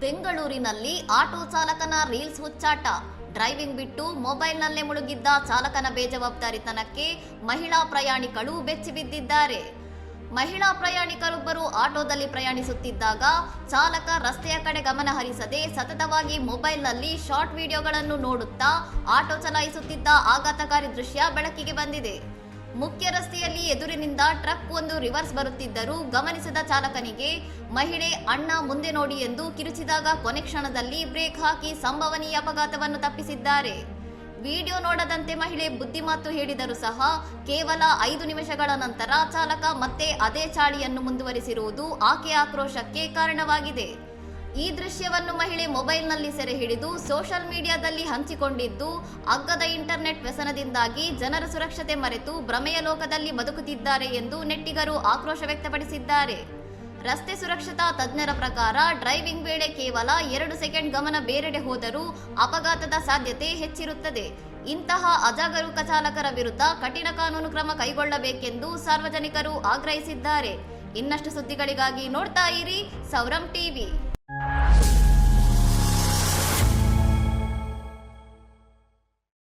ಬೆಂಗಳೂರಿನಲ್ಲಿ ಆಟೋ ಚಾಲಕನ reels ಹುಚ್ಚಾಟ. Driving ಬಿಟ್ಟು ಮೊಬೈಲ್ನಲ್ಲೇ ಮುಳುಗಿದ್ದ ಚಾಲಕನ ಬೇಜವಾಬ್ದಾರಿತನಕ್ಕೆ ಮಹಿಳಾ ಪ್ರಯಾಣಿಕರು ಬೆಚ್ಚಿಬಿದ್ದಿದ್ದಾರೆ. ಮಹಿಳಾ ಪ್ರಯಾಣಿಕರೊಬ್ಬರು ಆಟೋದಲ್ಲಿ ಪ್ರಯಾಣಿಸುತ್ತಿದ್ದಾಗ ಚಾಲಕ ರಸ್ತೆಯ ಕಡೆ ಗಮನ ಹರಿಸದೆ ಸತತವಾಗಿ ಮೊಬೈಲ್ನಲ್ಲಿ ಶಾರ್ಟ್ ವಿಡಿಯೋಗಳನ್ನು ನೋಡುತ್ತಾ ಆಟೋ ಚಲಾಯಿಸುತ್ತಿದ್ದ ಆಘಾತಕಾರಿ ದೃಶ್ಯ ಬೆಳಕಿಗೆ ಬಂದಿದೆ. ಮುಖ್ಯ ರಸ್ತೆಯಲ್ಲಿ ಎದುರಿನಿಂದ ಟ್ರಕ್ ಒಂದು ರಿವರ್ಸ್ ಬರುತ್ತಿದ್ದರೂ ಗಮನಿಸಿದ ಚಾಲಕನಿಗೆ ಮಹಿಳೆ "ಅಣ್ಣ ಮುಂದೆ ನೋಡಿ" ಎಂದು ಕಿರುಚಿದಾಗ ಕೊನೆ ಕ್ಷಣದಲ್ಲಿ ಬ್ರೇಕ್ ಹಾಕಿ ಸಂಭವನೀಯ ಅಪಘಾತವನ್ನು ತಪ್ಪಿಸಿದ್ದಾರೆ. ವಿಡಿಯೋ ನೋಡದಂತೆ ಮಹಿಳೆ ಬುದ್ಧಿಮಾತು ಹೇಳಿದರೂ ಸಹ ಕೇವಲ 5 ನಿಮಿಷಗಳ ನಂತರ ಚಾಲಕ ಮತ್ತೆ ಅದೇ ಚಾಳಿಯನ್ನು ಮುಂದುವರಿಸಿರುವುದು ಆಕೆಯ ಆಕ್ರೋಶಕ್ಕೆ ಕಾರಣವಾಗಿದೆ. ಈ ದೃಶ್ಯವನ್ನು ಮಹಿಳೆ ಮೊಬೈಲ್ನಲ್ಲಿ ಸೆರೆ ಹಿಡಿದು ಸೋಷಿಯಲ್ ಮೀಡಿಯಾದಲ್ಲಿ ಹಂಚಿಕೊಂಡಿದ್ದು, ಅಗ್ಗದ ಇಂಟರ್ನೆಟ್ ವ್ಯಸನದಿಂದಾಗಿ ಜನರ ಸುರಕ್ಷತೆ ಮರೆತು ಭ್ರಮೆಯ ಲೋಕದಲ್ಲಿ ಬದುಕುತ್ತಿದ್ದಾರೆ ಎಂದು ನೆಟ್ಟಿಗರು ಆಕ್ರೋಶ ವ್ಯಕ್ತಪಡಿಸಿದ್ದಾರೆ. ರಸ್ತೆ ಸುರಕ್ಷತಾ ತಜ್ಞರ ಪ್ರಕಾರ ಡ್ರೈವಿಂಗ್ ವೇಳೆ ಕೇವಲ 2 ಸೆಕೆಂಡ್ ಗಮನ ಬೇರೆಡೆ ಹೋದರೂ ಅಪಘಾತದ ಸಾಧ್ಯತೆ ಹೆಚ್ಚಿರುತ್ತದೆ. ಇಂತಹ ಅಜಾಗರೂಕ ಚಾಲಕರ ವಿರುದ್ಧ ಕಠಿಣ ಕಾನೂನು ಕ್ರಮ ಕೈಗೊಳ್ಳಬೇಕೆಂದು ಸಾರ್ವಜನಿಕರು ಆಗ್ರಹಿಸಿದ್ದಾರೆ. ಇನ್ನಷ್ಟು ಸುದ್ದಿಗಳಿಗಾಗಿ ನೋಡ್ತಾ ಇರಿ ಸೌರಂ ಟಿವಿ.